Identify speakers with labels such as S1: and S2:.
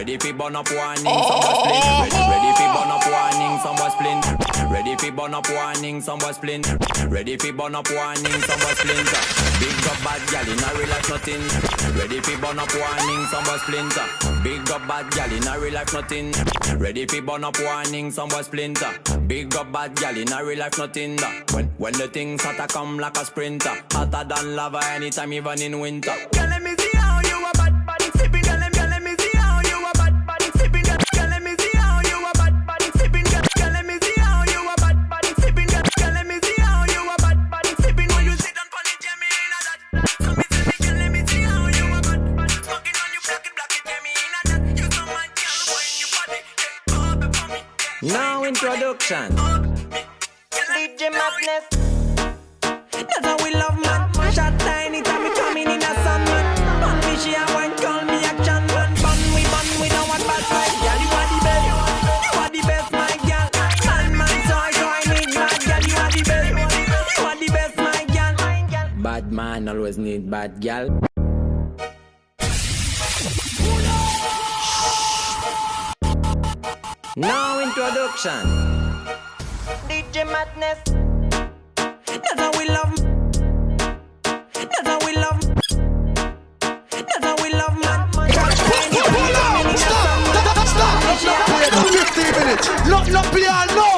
S1: Ready fi burn up warning, some was splint. Ready fi burn up warning, some was splint. Ready fi burn up warning, some was splint. Ready fi burn up warning, some was splint. Big up bad gal in a real life nothing. Ready fi burn up warning, some was splint. Big up bad gal in a real life nothing. Ready fi burn up warning, some was splint. Big up bad gal in a real life nothing. When the things hotter come like a sprinter, hotter than lava anytime even in winter.
S2: Girl, let me see how you a bad bad sipping. Girl, let me see how you a bad bad sipping. Girl, let me see how you a bad bad sipping. Girl, let me see how you a bad bad sipping. Girl, let me see how you a bad bad sipping. When you sit down on it, yeah, me in a that. So me say, girl, let me see how you a bad bad smoking on you, block it, yeah, me in a that. You so mad, girl, when you body, yeah, oh, before me.
S1: Now introduction.
S2: DJ Madness. That's how we love man. Shot tiny time we coming in a sun man. Bun me she a wine call me action man. Bun we don't want bad vibes. Girl you are the best. You are the best my girl. Man so I need bad girl. You are the best. You are the best my girl.
S1: Bad man always need bad gal. Now introduction.
S2: DJ Madness. That's how we love. That's how we love. That's how we love man.
S3: Stop! 15 minutes. Not play all no.